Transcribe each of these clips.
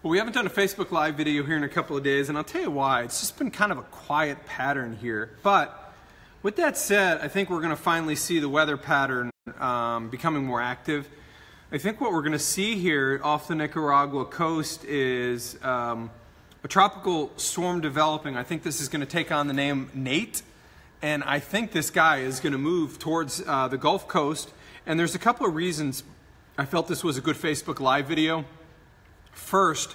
Well, we haven't done a Facebook Live video here in a couple of days, and I'll tell you why. It's just been kind of a quiet pattern here. But with that said, I think we're going to finally see the weather pattern becoming more active. I think what we're going to see here off the Nicaragua coast is a tropical storm developing. I think this is going to take on the name Nate, and I think this guy is going to move towards the Gulf Coast. And there's a couple of reasons I felt this was a good Facebook Live video. First,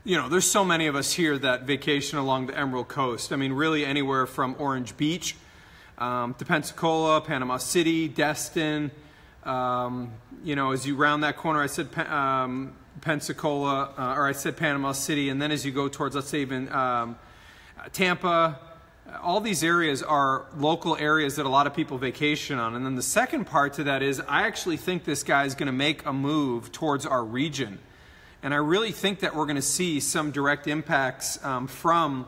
you know, there's so many of us here that vacation along the Emerald Coast. I mean, really anywhere from Orange Beach to Pensacola, Panama City, Destin. You know, as you round that corner, I said Pensacola, or I said Panama City, and then as you go towards, let's say, even Tampa, all these areas are local areas that a lot of people vacation on. And then the second part to that is I actually think this guy is going to make a move towards our region. And I really think that we're going to see some direct impacts from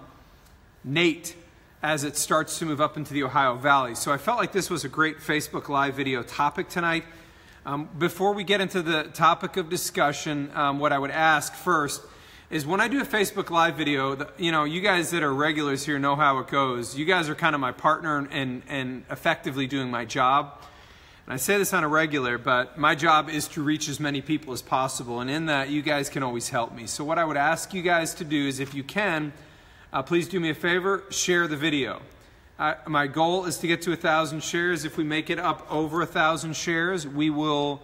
Nate as it starts to move up into the Ohio Valley. So I felt like this was a great Facebook Live video topic tonight. Before we get into the topic of discussion, what I would ask first is when I do a Facebook Live video, you know, you guys that are regulars here know how it goes. You guys are kind of my partner in effectively doing my job. And I say this on a regular, but my job is to reach as many people as possible. And in that, you guys can always help me. So what I would ask you guys to do is, if you can, please do me a favor, share the video. My goal is to get to 1,000 shares. If we make it up over 1,000 shares, we will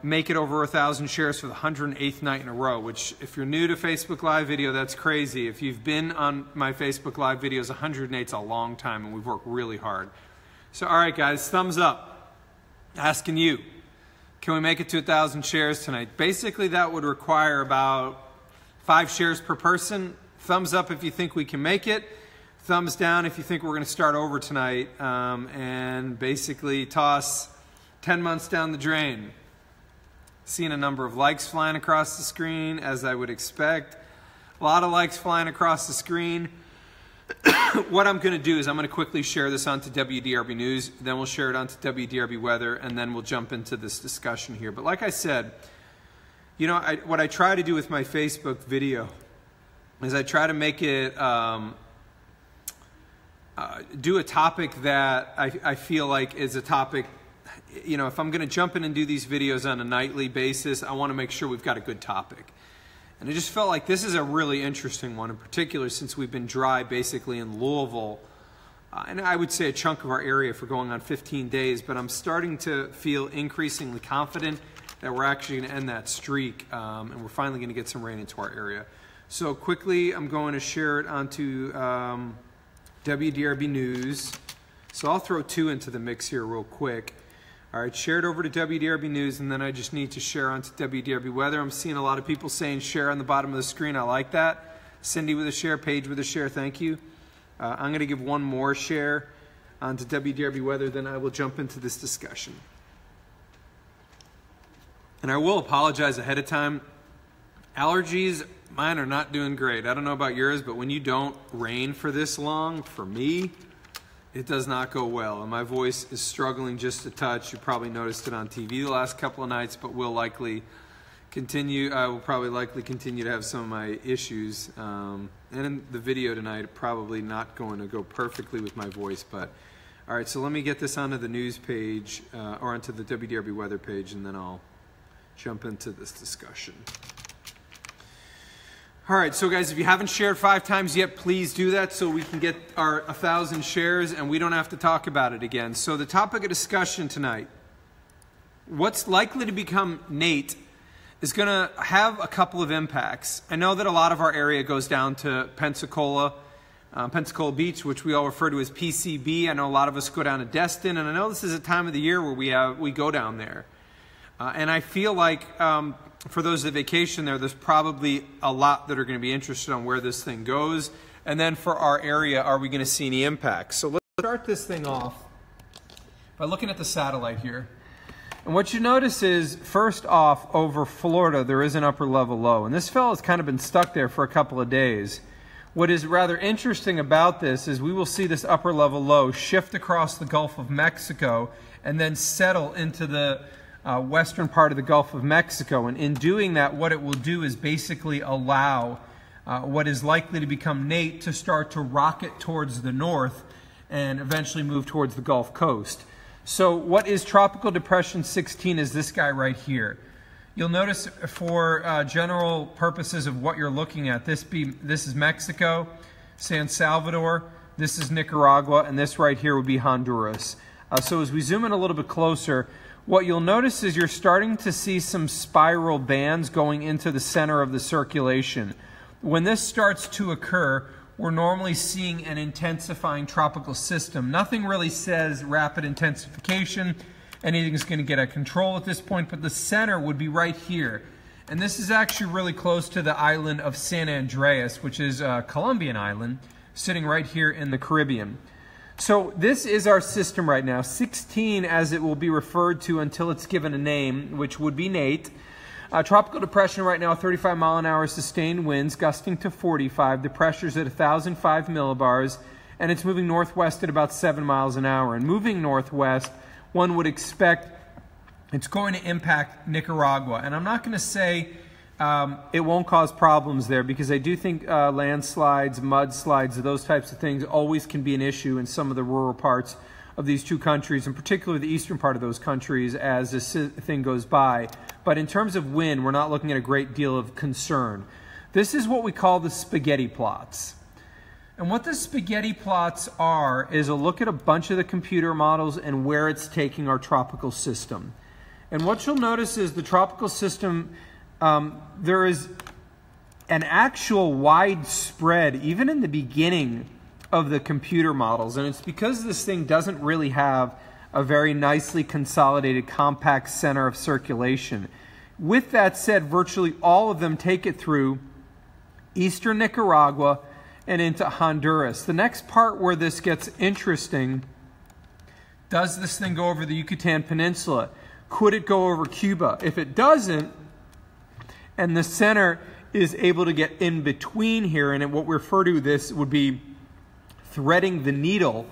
make it over 1,000 shares for the 108th night in a row, which if you're new to Facebook Live video, that's crazy. If you've been on my Facebook Live videos, 108's a long time, and we've worked really hard. So, all right, guys, thumbs up. Asking you, can we make it to 1,000 shares tonight? Basically, that would require about 5 shares per person. Thumbs up if you think we can make it. Thumbs down if you think we're going to start over tonight. And basically toss 10 months down the drain. Seeing a number of likes flying across the screen, as I would expect. A lot of likes flying across the screen. What I'm going to do is I'm going to quickly share this onto WDRB News, then we'll share it onto WDRB Weather, and then we'll jump into this discussion here. But like I said, you know, what I try to do with my Facebook video is I try to make it do a topic that I feel like is a topic, you know, if I'm going to jump in and do these videos on a nightly basis, I want to make sure we've got a good topic. And I just felt like this is a really interesting one, in particular since we've been dry basically in Louisville, and I would say a chunk of our area for going on 15 days, but I'm starting to feel increasingly confident that we're actually going to end that streak, and we're finally going to get some rain into our area. So quickly, I'm going to share it onto WDRB News. So I'll throw 2 into the mix here real quick. All right, share it over to WDRB News, and then I just need to share onto WDRB Weather. I'm seeing a lot of people saying share on the bottom of the screen. I like that. Cindy with a share, Paige with a share, thank you. I'm going to give one more share onto WDRB Weather, then I will jump into this discussion. And I will apologize ahead of time. Allergies, mine are not doing great. I don't know about yours, but when you don't rain for this long, for me, it does not go well, and my voice is struggling just a touch. You probably noticed it on TV the last couple of nights, but will likely continue. I will probably likely continue to have some of my issues. And in the video tonight, probably not going to go perfectly with my voice. But all right, so let me get this onto the news page or onto the WDRB weather page, and then I'll jump into this discussion. All right, so guys, if you haven't shared 5 times yet, please do that so we can get our 1,000 shares and we don't have to talk about it again. So the topic of discussion tonight, what's likely to become Nate, is going to have a couple of impacts. I know that a lot of our area goes down to Pensacola, Pensacola Beach, which we all refer to as PCB. I know a lot of us go down to Destin, and I know this is a time of the year where we go down there. And I feel like for those that vacation there's probably a lot that are going to be interested on where this thing goes. And then for our area, are we going to see any impacts? So let's start this thing off by looking at the satellite here. And what you notice is, first off, over Florida, there is an upper level low. And this fellow's kind of been stuck there for a couple of days. What is rather interesting about this is we will see this upper level low shift across the Gulf of Mexico and then settle into the western part of the Gulf of Mexico. And in doing that, what it will do is basically allow what is likely to become Nate to start to rocket towards the north and eventually move towards the Gulf Coast. So what is Tropical Depression 16 is this guy right here. You'll notice for general purposes of what you're looking at, this is Mexico, San Salvador, this is Nicaragua, and this right here would be Honduras. So as we zoom in a little bit closer, what you'll notice is you're starting to see some spiral bands going into the center of the circulation. When this starts to occur, we're normally seeing an intensifying tropical system. Nothing really says rapid intensification. Anything's going to get out of control at this point, but the center would be right here. And this is actually really close to the island of San Andreas, which is a Colombian island, sitting right here in the Caribbean. So this is our system right now, 16 as it will be referred to until it's given a name, which would be Nate. Tropical depression right now, 35 mile an hour sustained winds, gusting to 45. The pressure's at 1,005 millibars, and it's moving northwest at about 7 miles an hour. And moving northwest, one would expect it's going to impact Nicaragua. And I'm not going to say it won't cause problems there, because I do think landslides, mudslides, those types of things always can be an issue in some of the rural parts of these two countries, and particularly the eastern part of those countries as this thing goes by. But in terms of wind, we're not looking at a great deal of concern. This is what we call the spaghetti plots. And what the spaghetti plots are is a look at a bunch of the computer models and where it's taking our tropical system. And what you'll notice is the tropical system, there is an actual widespread, even in the beginning of the computer models. And it's because this thing doesn't really have a very nicely consolidated, compact center of circulation. With that said, virtually all of them take it through eastern Nicaragua and into Honduras. The next part where this gets interesting, does this thing go over the Yucatan Peninsula? Could it go over Cuba? If it doesn't, and the center is able to get in between here, and what we refer to this would be threading the needle.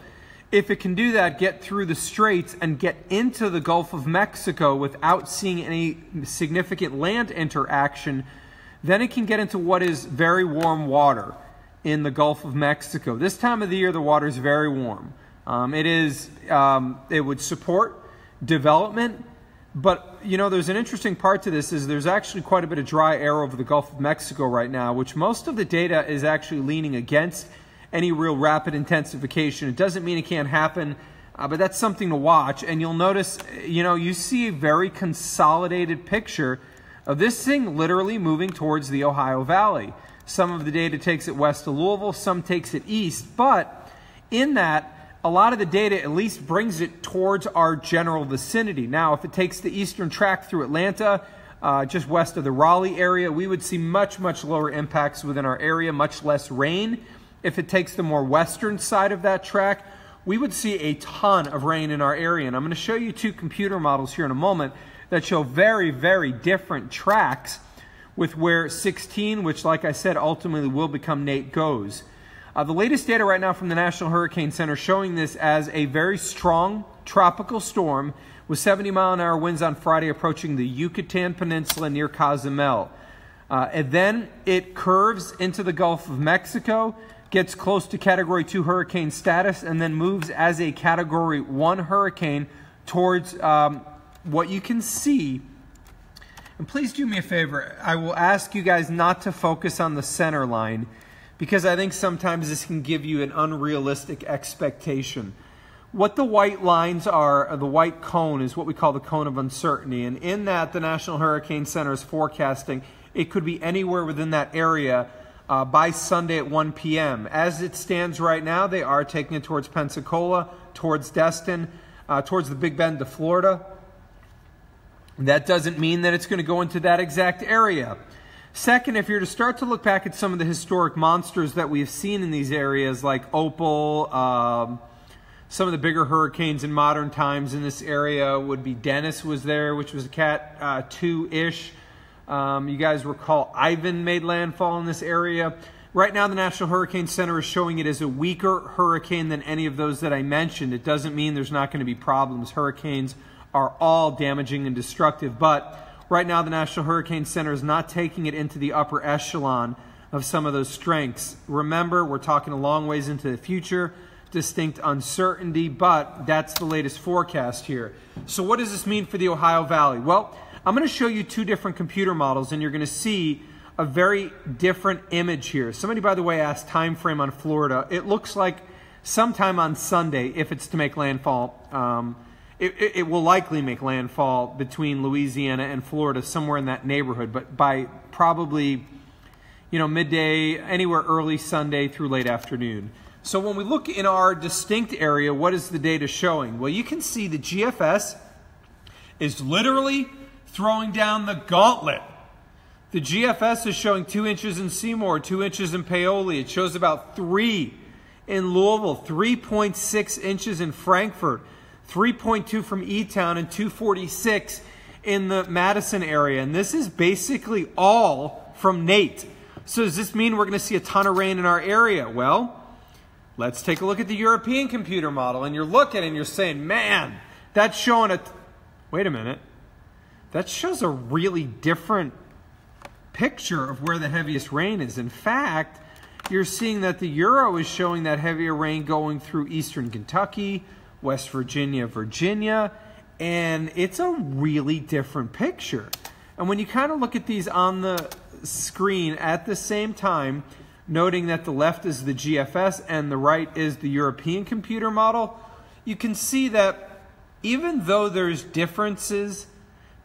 If it can do that, get through the straits and get into the Gulf of Mexico without seeing any significant land interaction, then it can get into what is very warm water in the Gulf of Mexico. This time of the year, the water is very warm. It would support development, but you know, there's an interesting part to this, is there's actually quite a bit of dry air over the Gulf of Mexico right now, which most of the data is actually leaning against any real rapid intensification. It doesn't mean it can't happen, but that's something to watch. And you'll notice, you know, you see a very consolidated picture of this thing literally moving towards the Ohio Valley. Some of the data takes it west of Louisville, some takes it east, but in that, a lot of the data at least brings it towards our general vicinity. Now, if it takes the eastern track through Atlanta, just west of the Raleigh area, we would see much, much lower impacts within our area, much less rain. If it takes the more western side of that track, we would see a ton of rain in our area. And I'm going to show you two computer models here in a moment that show very, very different tracks with where 16, which like I said, ultimately will become Nate, goes. The latest data right now from the National Hurricane Center showing this as a very strong tropical storm with 70 mile an hour winds on Friday approaching the Yucatan Peninsula near Cozumel. And then it curves into the Gulf of Mexico, gets close to Category 2 hurricane status, and then moves as a Category 1 hurricane towards what you can see. And please do me a favor, I will ask you guys not to focus on the center line, because I think sometimes this can give you an unrealistic expectation. What the white lines are, or the white cone, is what we call the cone of uncertainty. And in that, the National Hurricane Center is forecasting it could be anywhere within that area by Sunday at 1 p.m. As it stands right now, they are taking it towards Pensacola, towards Destin, towards the Big Bend to Florida. That doesn't mean that it's going to go into that exact area. Second, if you're to start to look back at some of the historic monsters that we've seen in these areas, like Opal, some of the bigger hurricanes in modern times in this area would be Dennis was there, which was a Cat 2-ish. You guys recall Ivan made landfall in this area. Right now, the National Hurricane Center is showing it as a weaker hurricane than any of those that I mentioned. It doesn't mean there's not going to be problems. Hurricanes are all damaging and destructive. But right now, the National Hurricane Center is not taking it into the upper echelon of some of those strengths. Remember, we're talking a long ways into the future, distinct uncertainty, but that's the latest forecast here. So what does this mean for the Ohio Valley? Well, I'm going to show you two different computer models, and you're going to see a very different image here. Somebody, by the way, asked time frame on Florida. It looks like sometime on Sunday, if it's to make landfall. It will likely make landfall between Louisiana and Florida, somewhere in that neighborhood, but by probably, midday, anywhere early Sunday through late afternoon. So when we look in our distinct area, what is the data showing? Well, you can see the GFS is literally throwing down the gauntlet. The GFS is showing 2 inches in Seymour, 2 inches in Paoli. It shows about 3 in Louisville, 3.6 inches in Frankfort, 3.2 from E-Town, and 246 in the Madison area. And this is basically all from Nate. So does this mean we're going to see a ton of rain in our area? Well, let's take a look at the European computer model. And you're looking and you're saying, man, that's showing a... Wait a minute. That shows a really different picture of where the heaviest rain is. In fact, you're seeing that the Euro is showing that heavier rain going through eastern Kentucky, West Virginia, and it's a really different picture. And when you kind of look at these on the screen at the same time, noting that the left is the GFS and the right is the European computer model, you can see that even though there's differences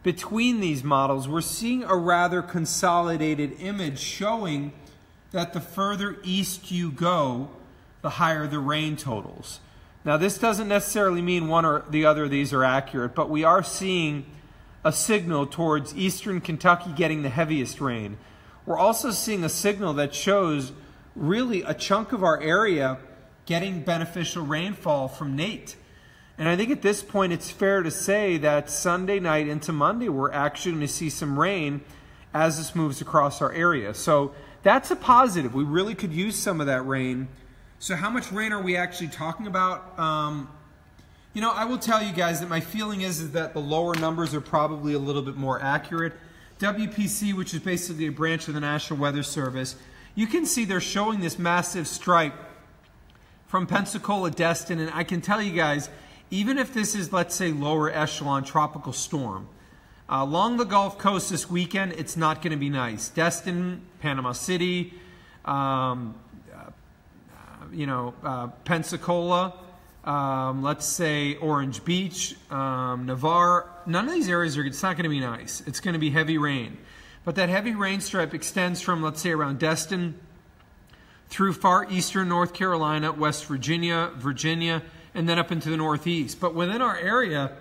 between these models, we're seeing a rather consolidated image showing that the further east you go, the higher the rain totals. Now, this doesn't necessarily mean one or the other of these are accurate, but we are seeing a signal towards eastern Kentucky getting the heaviest rain. We're also seeing a signal that shows really a chunk of our area getting beneficial rainfall from Nate. And I think at this point it's fair to say that Sunday night into Monday we're actually going to see some rain as this moves across our area. So that's a positive. We really could use some of that rain. So how much rain are we actually talking about? I will tell you guys that my feeling is that the lower numbers are probably a little bit more accurate. WPC, which is basically a branch of the National Weather Service, you can see they're showing this massive stripe from Pensacola, Destin, and I can tell you guys, even if this is, let's say, lower echelon tropical storm, along the Gulf Coast this weekend, it's not going to be nice. Destin, Panama City, Pensacola, let's say Orange Beach, Navarre, none of these areas it's not going to be nice. It's going to be heavy rain. But that heavy rain stripe extends from, let's say, around Destin through far eastern North Carolina, West Virginia, and then up into the northeast. But within our area,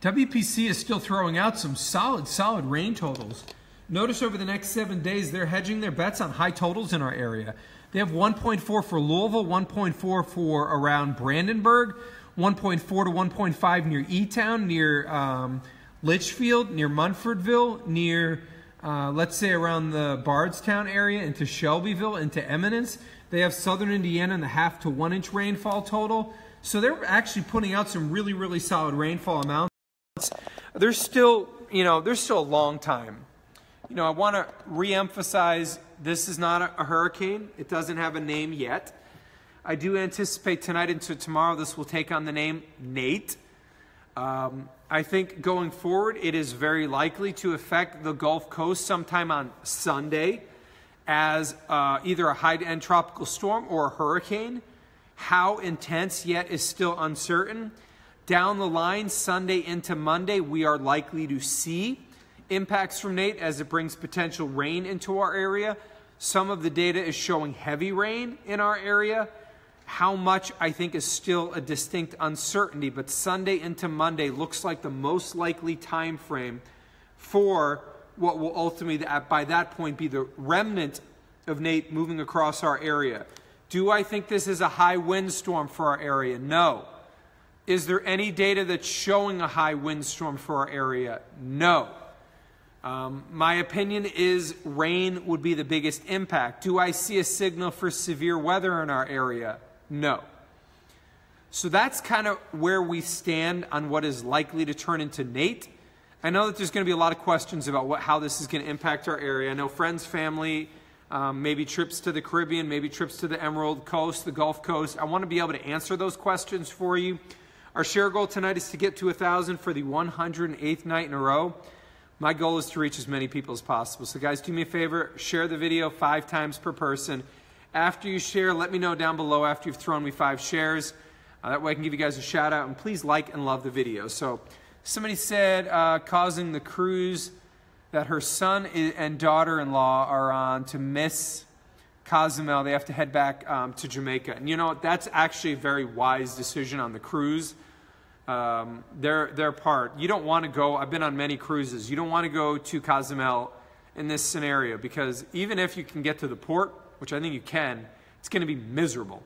WPC is still throwing out some solid rain totals. Notice over the next 7 days, they're hedging their bets on high totals in our area. They have 1.4 for Louisville, 1.4 for around Brandenburg, 1.4 to 1.5 near E-Town, near Litchfield, near Munfordville, near, let's say, around the Bardstown area, into Shelbyville, into Eminence. They have southern Indiana in the 0.5 to 1 inch rainfall total. So they're actually putting out some really solid rainfall amounts. There's still a long time. I want to re-emphasize this is not a hurricane. It doesn't have a name yet. I do anticipate tonight into tomorrow this will take on the name Nate. I think going forward it is very likely to affect the Gulf Coast sometime on Sunday as either a high-end tropical storm or a hurricane. How intense yet is still uncertain. Down the line, Sunday into Monday, we are likely to see impacts from Nate as it brings potential rain into our area. Some of the data is showing heavy rain in our area. How much, I think, is still a distinct uncertainty, but Sunday into Monday looks like the most likely time frame for what will ultimately, by that point, be the remnant of Nate moving across our area. Do I think this is a high windstorm for our area? No. Is there any data that's showing a high windstorm for our area? No. My opinion is rain would be the biggest impact. Do I see a signal for severe weather in our area? No. So that's kind of where we stand on what is likely to turn into Nate. I know that there's going to be a lot of questions about how this is going to impact our area. I know friends, family, maybe trips to the Caribbean, maybe trips to the Emerald Coast, the Gulf Coast. I want to be able to answer those questions for you. Our share goal tonight is to get to 1,000 for the 108th night in a row. My goal is to reach as many people as possible. So guys, do me a favor, share the video 5 times per person. After you share, let me know down below after you've thrown me 5 shares. That way I can give you guys a shout out, and please like and love the video. So somebody said causing the cruise that her son and daughter-in-law are on to miss Cozumel. They have to head back to Jamaica. And you know, that's actually a very wise decision on the cruise. Their part. You don't want to go, I've been on many cruises, you don't want to go to Cozumel in this scenario, because even if you can get to the port, which I think you can, it's going to be miserable.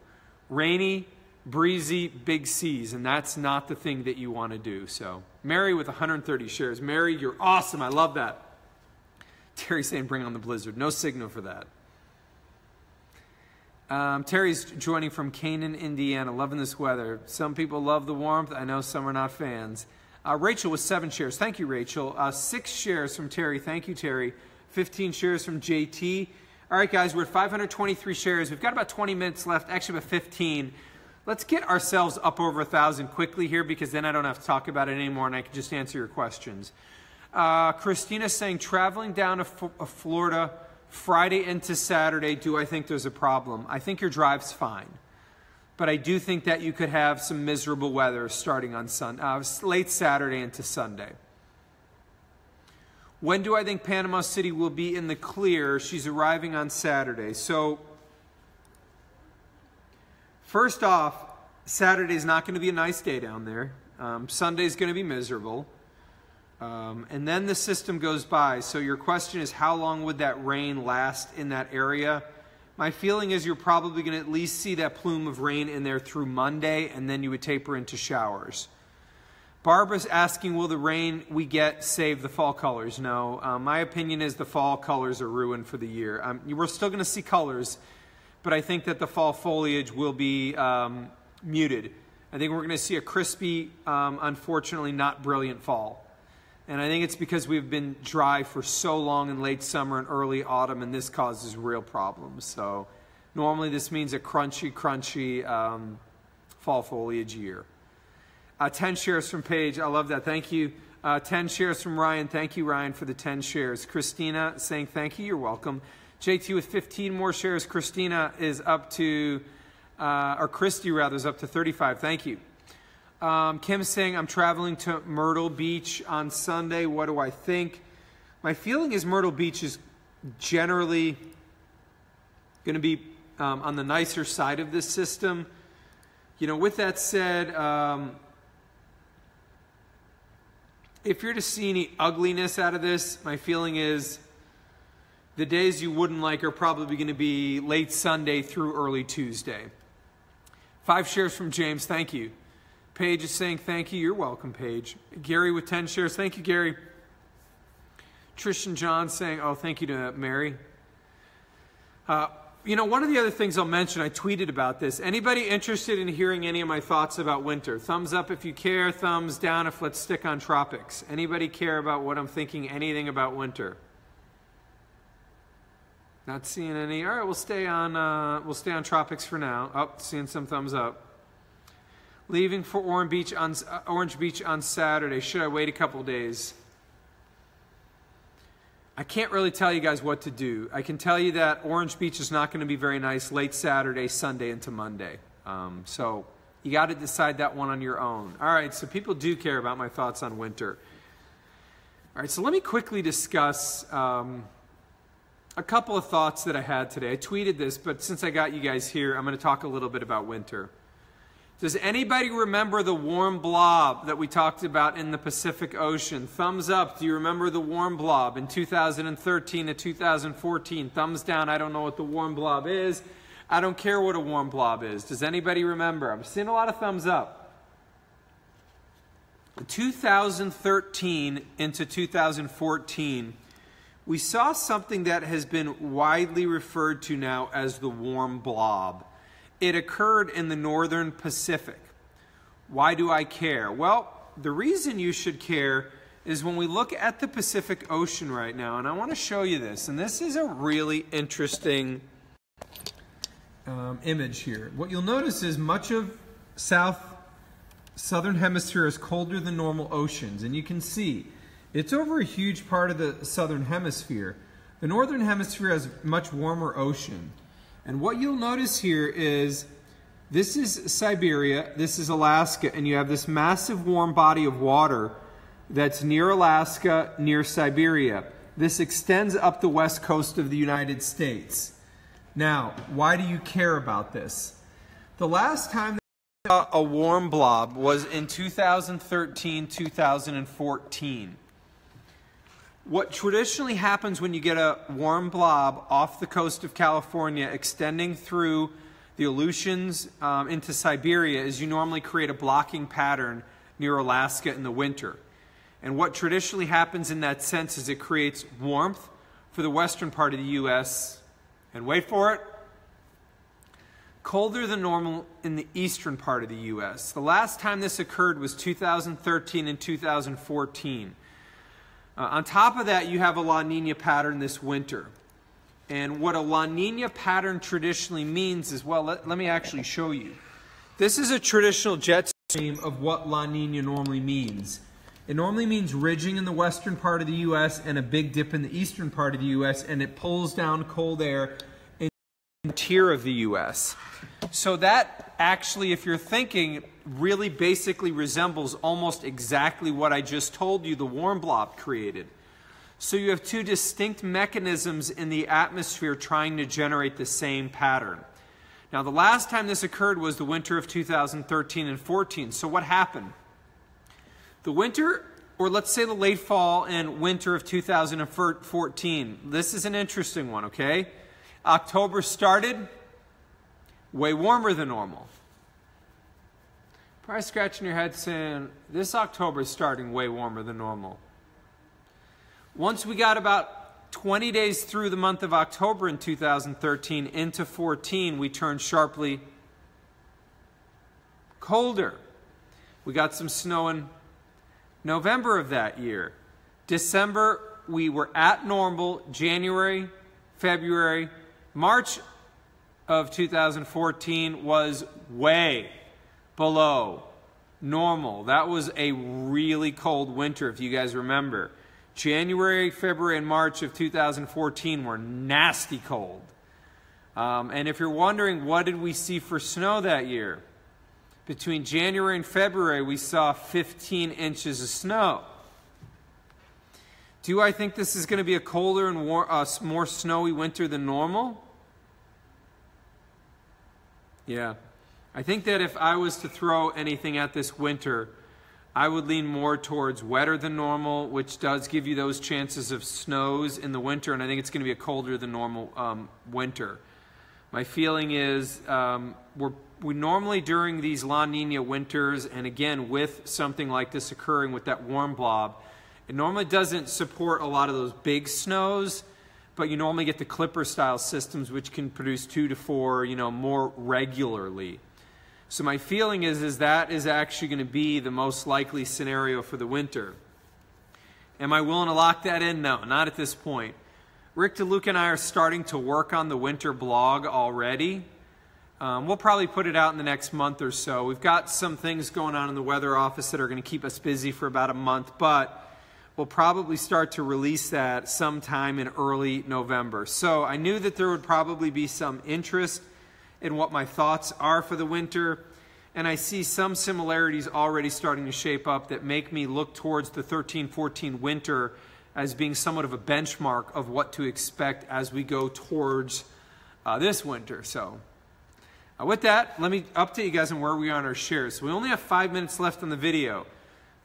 Rainy, breezy, big seas, and that's not the thing that you want to do. So, Mary with 130 shares. Mary, you're awesome. I love that. Terry saying bring on the blizzard. No signal for that. Terry's joining from Canaan, Indiana. Loving this weather. Some people love the warmth. I know some are not fans. Rachel with 7 shares. Thank you, Rachel. 6 shares from Terry. Thank you, Terry. 15 shares from JT. All right, guys, we're at 523 shares. We've got about 20 minutes left, actually about 15. Let's get ourselves up over 1,000 quickly here, because then I don't have to talk about it anymore and I can just answer your questions. Christina's saying, traveling down to Florida Friday into Saturday, do I think there's a problem? I think your drive's fine. But I do think that you could have some miserable weather starting on late Saturday into Sunday. When do I think Panama City will be in the clear? She's arriving on Saturday. So, first off, Saturday is not going to be a nice day down there. Sunday is going to be miserable. And then the system goes by. So your question is, how long would that rain last in that area? My feeling is you're probably going to at least see that plume of rain in there through Monday, and then you would taper into showers. Barbara's asking, will the rain we get save the fall colors? No. My opinion is the fall colors are ruined for the year. We're still going to see colors, but I think that the fall foliage will be muted. I think we're going to see a crispy, unfortunately not brilliant fall. And I think it's because we've been dry for so long in late summer and early autumn, and this causes real problems. So normally this means a crunchy fall foliage year. 10 shares from Paige. I love that. Thank you. 10 shares from Ryan. Thank you, Ryan, for the 10 shares. Christina saying thank you. You're welcome. JT with 15 more shares. Christina is up to, or Christy rather, is up to 35. Thank you. Kim saying, I'm traveling to Myrtle Beach on Sunday. What do I think? My feeling is Myrtle Beach is generally going to be on the nicer side of this system. You know, with that said, if you're to see any ugliness out of this, my feeling is the days you wouldn't like are probably going to be late Sunday through early Tuesday. 5 shares from James. Thank you. Paige is saying thank you. You're welcome, Paige. Gary with 10 shares. Thank you, Gary. Tristan John saying, oh, thank you to Mary. You know, one of the other things I'll mention, I tweeted about this. Anybody interested in hearing any of my thoughts about winter? Thumbs up if you care, thumbs down if let's stick on tropics. Anybody care about what I'm thinking, anything about winter? Not seeing any. All right, we'll stay on tropics for now. Oh, seeing some thumbs up. Leaving for Orange Beach on Saturday. Should I wait a couple days? I can't really tell you guys what to do. I can tell you that Orange Beach is not going to be very nice late Saturday, Sunday into Monday. So you got to decide that one on your own. All right, so people do care about my thoughts on winter. All right, so let me quickly discuss a couple of thoughts that I had today. I tweeted this, but since I got you guys here, I'm going to talk a little bit about winter. Does anybody remember the warm blob that we talked about in the Pacific Ocean? Thumbs up. Do you remember the warm blob in 2013 to 2014? Thumbs down. I don't know what the warm blob is. I don't care what a warm blob is. Does anybody remember? I'm seeing a lot of thumbs up. 2013 into 2014, we saw something that has been widely referred to now as the warm blob. It occurred in the northern Pacific. Why do I care? Well, the reason you should care is when we look at the Pacific Ocean right now, and I want to show you this, and this is a really interesting image here. What you'll notice is much of southern hemisphere is colder than normal oceans, and you can see it's over a huge part of the southern hemisphere. The northern hemisphere has a much warmer ocean, and what you'll notice here is this is Siberia, this is Alaska, and you have this massive warm body of water that's near Alaska, near Siberia. This extends up the west coast of the United States. Now, why do you care about this? The last time they saw a warm blob was in 2013, 2014. What traditionally happens when you get a warm blob off the coast of California extending through the Aleutians into Siberia is you normally create a blocking pattern near Alaska in the winter. And what traditionally happens in that sense is it creates warmth for the western part of the U.S. and wait for it, colder than normal in the eastern part of the U.S. The last time this occurred was 2013 and 2014. On top of that, you have a La Nina pattern this winter. And what a La Nina pattern traditionally means is, well, let me actually show you. This is a traditional jet stream of what La Nina normally means. It normally means ridging in the western part of the U.S. and a big dip in the eastern part of the U.S., and it pulls down cold air in the interior of the U.S. So that actually, if you're thinking, really basically resembles almost exactly what I just told you the warm blob created. So you have two distinct mechanisms in the atmosphere trying to generate the same pattern. Now, the last time this occurred was the winter of 2013 and 14. So what happened? The winter, or let's say the late fall and winter of 2014, this is an interesting one, okay? October started way warmer than normal. Probably scratching your head saying, this October is starting way warmer than normal. Once we got about 20 days through the month of October in 2013 into 14, we turned sharply colder. We got some snow in November of that year. December, we were at normal. January, February, March of 2014 was way below normal. That was a really cold winter, if you guys remember. January, February, and March of 2014 were nasty cold. And if you're wondering, what did we see for snow that year? Between January and February, we saw 15 inches of snow. Do I think this is going to be a colder and more snowy winter than normal? Yeah. I think that if I was to throw anything at this winter, I would lean more towards wetter than normal, which does give you those chances of snows in the winter, and I think it's going to be a colder than normal winter. My feeling is we normally during these La Nina winters, and again with something like this occurring with that warm blob, it normally doesn't support a lot of those big snows, but you normally get the clipper style systems which can produce 2 to 4, more regularly. So my feeling is that is actually going to be the most likely scenario for the winter. Am I willing to lock that in? No, not at this point. Rick DeLuca and I are starting to work on the winter blog already. We'll probably put it out in the next month or so. We've got some things going on in the weather office that are going to keep us busy for about a month, but we'll probably start to release that sometime in early November. So I knew that there would probably be some interest in what my thoughts are for the winter, and I see some similarities already starting to shape up that make me look towards the 13-14 winter as being somewhat of a benchmark of what to expect as we go towards this winter. So with that, let me update you guys on where we are on our shares. So we only have 5 minutes left on the video.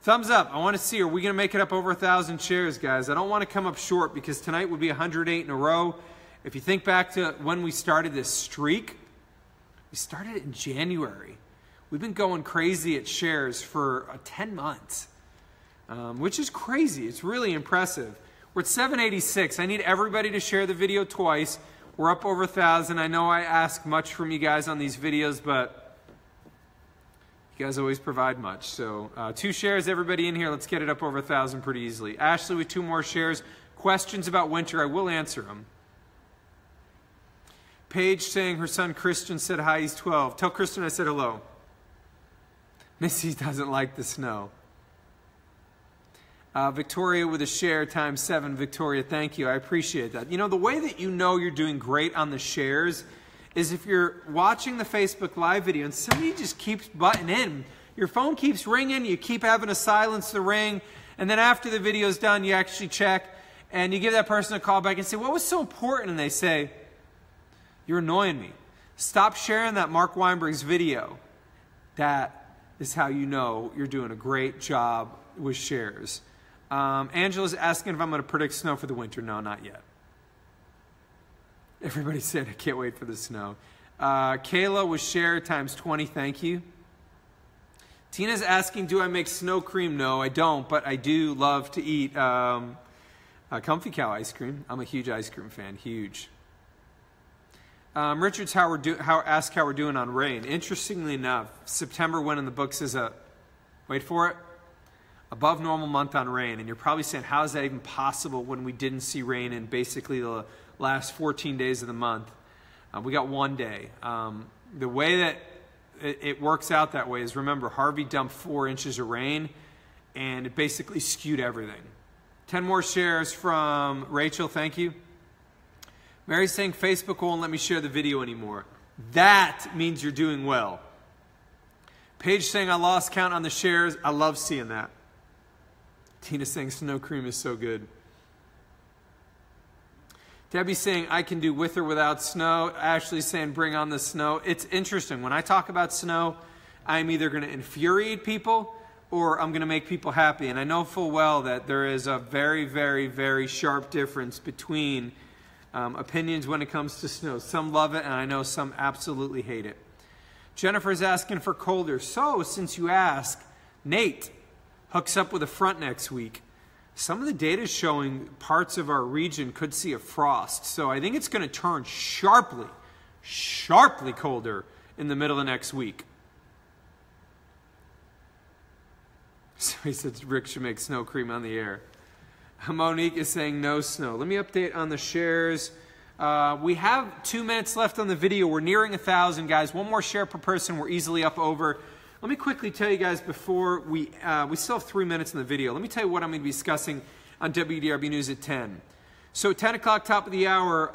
Thumbs up. I want to see, are we going to make it up over 1,000 shares, guys? I don't want to come up short because tonight would be 108 in a row. If you think back to when we started this streak, we started it in January. We've been going crazy at shares for 10 months, which is crazy. It's really impressive. We're at 786. I need everybody to share the video twice. We're up over 1,000. I know I ask much from you guys on these videos, but You guys always provide much. So 2 shares, everybody in here. Let's get it up over 1,000 pretty easily. Ashley with 2 more shares. Questions about winter, I will answer them. Paige saying her son Christian said hi, he's 12. Tell Christian I said hello. Missy doesn't like the snow. Victoria with a share times 7. Victoria, thank you. I appreciate that. You know, the way that you know you're doing great on the shares is if you're watching the Facebook Live video and somebody just keeps butting in. Your phone keeps ringing, you keep having to silence the ring, and then after the video's done, you actually check, and you give that person a call back and say, what was so important? And they say, you're annoying me. Stop sharing that Marc Weinberg's video. That is how you know you're doing a great job with shares. Angela's asking if I'm going to predict snow for the winter. No, not yet. Everybody said, I can't wait for the snow. Kayla with share times 20. Thank you. Tina's asking, do I make snow cream? No, I don't, but I do love to eat Comfy Cow ice cream. I'm a huge ice cream fan. Huge. Richard's asked how we're doing on rain. Interestingly enough, September went in the books as a, wait for it, above normal month on rain. And you're probably saying, how is that even possible when we didn't see rain in basically the last 14 days of the month? We got 1 day. The way that it works out that way is, remember, Harvey dumped 4 inches of rain, and it basically skewed everything. 10 more shares from Rachel, thank you. Mary's saying Facebook won't let me share the video anymore. That means you're doing well. Paige saying I lost count on the shares. I love seeing that. Tina saying snow cream is so good. Debbie saying I can do with or without snow. Ashley saying bring on the snow. It's interesting. When I talk about snow, I'm either going to infuriate people or I'm going to make people happy. And I know full well that there is a very, very, very sharp difference between opinions when it comes to snow. Some love it, and I know some absolutely hate it. Jennifer's asking for colder. So, since you ask, Nate hooks up with a front next week. Some of the data is showing parts of our region could see a frost. So I think it's going to turn sharply colder in the middle of next week. So he said Rick should make snow cream on the air. Monique is saying no snow. Let me update on the shares. We have 2 minutes left on the video. We're nearing 1,000, guys. 1 more share per person. We're easily up over. Let me quickly tell you guys before we still have 3 minutes in the video. Let me tell you what I'm going to be discussing on WDRB News at 10. So 10 o'clock, top of the hour,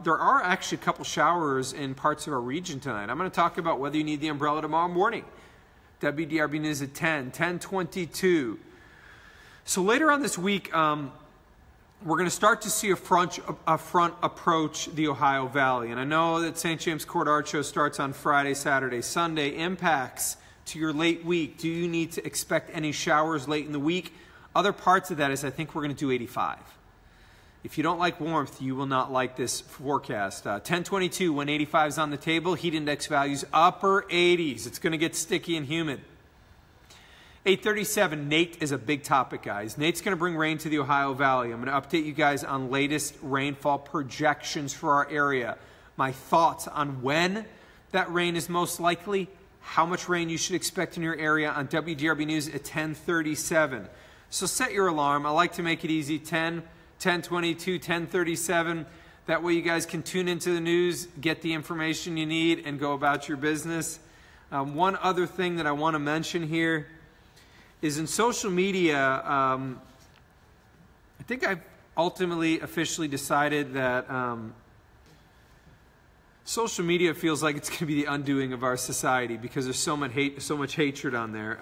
there are actually a couple showers in parts of our region tonight. I'm going to talk about whether you need the umbrella tomorrow morning. WDRB News at 10, 10:22. So later on this week, we're going to start to see a front approach the Ohio Valley. And I know that St. James Court Art Show starts on Friday, Saturday, Sunday. Impacts to your late week. Do you need to expect any showers late in the week? Other parts of that is I think we're going to do 85. If you don't like warmth, you will not like this forecast. 10:22, when 85 is on the table, heat index values upper 80s. It's going to get sticky and humid. 8:37, Nate is a big topic, guys. Nate's going to bring rain to the Ohio Valley. I'm going to update you guys on latest rainfall projections for our area. My thoughts on when that rain is most likely, how much rain you should expect in your area on WDRB News at 10:37. So set your alarm. I like to make it easy. 10, 10:22, 10:37. That way you guys can tune into the news, get the information you need, and go about your business. One other thing that I want to mention here is in social media, I think I've ultimately officially decided that social media feels like it's going to be the undoing of our society because there's so much hatred on there.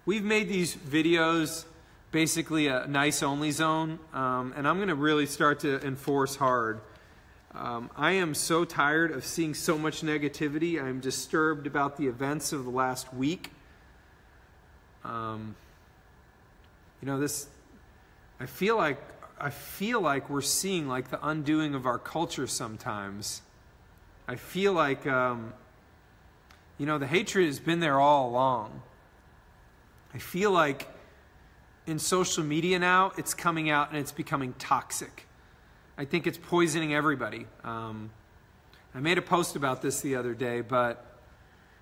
We've made these videos basically a nice only zone, and I'm going to really start to enforce hard. I am so tired of seeing so much negativity. I'm disturbed about the events of the last week. I feel like we're seeing like the undoing of our culture sometimes. I feel like, the hatred has been there all along. I feel like in social media now, it's coming out and it's becoming toxic. I think it's poisoning everybody. I made a post about this the other day, but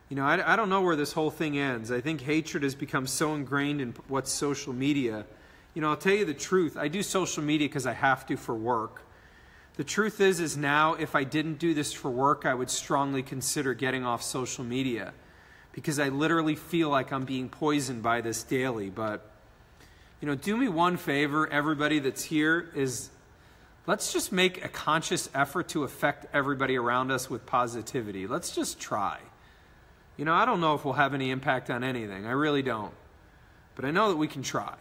You know, I don't know where this whole thing ends. I think hatred has become so ingrained in what's social media. You know, I'll tell you the truth. I do social media because I have to for work. The truth is now if I didn't do this for work, I would strongly consider getting off social media because I literally feel like I'm being poisoned by this daily. But, you know, do me one favor, everybody that's here, is let's just make a conscious effort to affect everybody around us with positivity. Let's just try. You know, I don't know if we'll have any impact on anything. I really don't. But I know that we can try.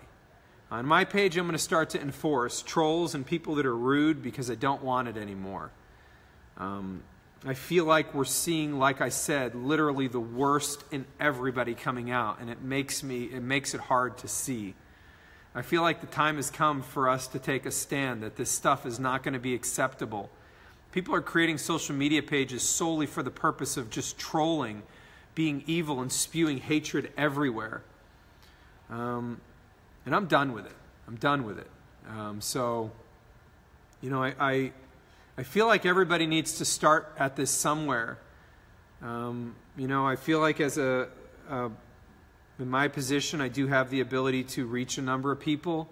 On my page, I'm going to start to enforce trolls and people that are rude because I don't want it anymore. I feel like we're seeing, like I said, literally the worst in everybody coming out, and it makes it hard to see. I feel like the time has come for us to take a stand that this stuff is not going to be acceptable. People are creating social media pages solely for the purpose of just trolling, being evil, and spewing hatred everywhere. And I'm done with it. I'm done with it. So, you know, I feel like everybody needs to start at this somewhere. You know, I feel like as in my position, I do have the ability to reach a number of people.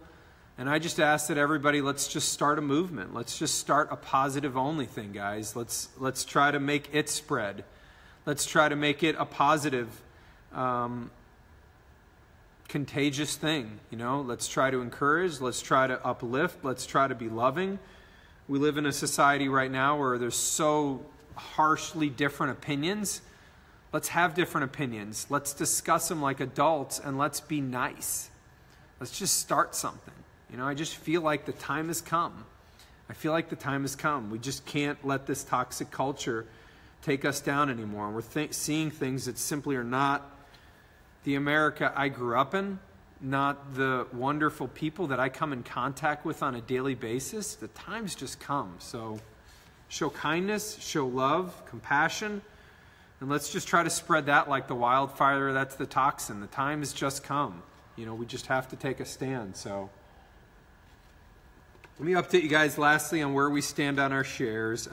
And I just ask that everybody, let's just start a movement. Let's just start a positive only thing, guys. Let's try to make it spread. Let's try to make it a positive, contagious thing. You know, let's try to encourage. Let's try to uplift. Let's try to be loving. We live in a society right now where there's so harshly different opinions. Let's have different opinions. Let's discuss them like adults, and let's be nice. Let's just start something. You know, I just feel like the time has come. I feel like the time has come. We just can't let this toxic culture take us down anymore. We're seeing things that simply are not the America I grew up in, not the wonderful people that I come in contact with on a daily basis. The time's just come. So show kindness, show love, compassion, and let's just try to spread that like the wildfire that's the toxin. The time has just come. You know, we just have to take a stand. So let me update you guys lastly on where we stand on our shares.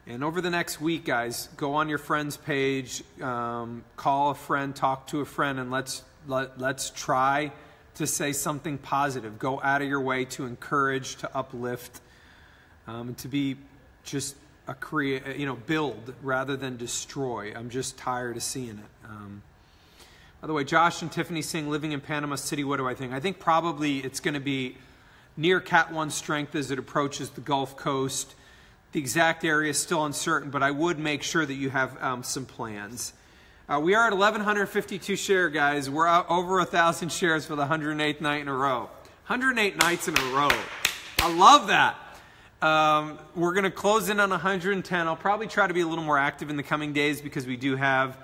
And over the next week, guys, go on your friend's page, call a friend, talk to a friend, and let's try to say something positive. Go out of your way to encourage, to uplift, to be just build rather than destroy. I'm just tired of seeing it. By the way, Josh and Tiffany saying living in Panama City, what do I think? I think probably it's going to be near Cat 1 strength as it approaches the Gulf Coast. The exact area is still uncertain, but I would make sure that you have some plans. We are at 1,152 share, guys. We're out over 1,000 shares for the 108th night in a row. 108 nights in a row. I love that. We're going to close in on 110. I'll probably try to be a little more active in the coming days because we do have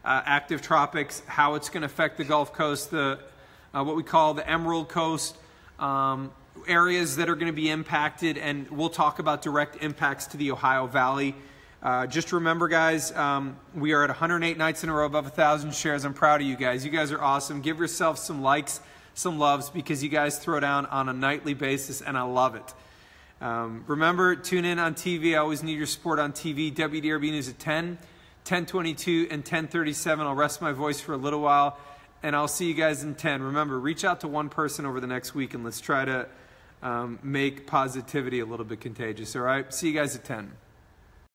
active tropics, how it's going to affect the Gulf Coast, what we call the Emerald Coast, areas that are going to be impacted, and we'll talk about direct impacts to the Ohio Valley. Just remember, guys, we are at 108 nights in a row above 1,000 shares. I'm proud of you guys. You guys are awesome. Give yourself some likes, some loves, because you guys throw down on a nightly basis, and I love it. Remember, tune in on TV. I always need your support on TV. WDRB News at 10, 10:22, and 10:37. I'll rest my voice for a little while, and I'll see you guys in 10. Remember, reach out to one person over the next week, and let's try to make positivity a little bit contagious. All right? See you guys at 10.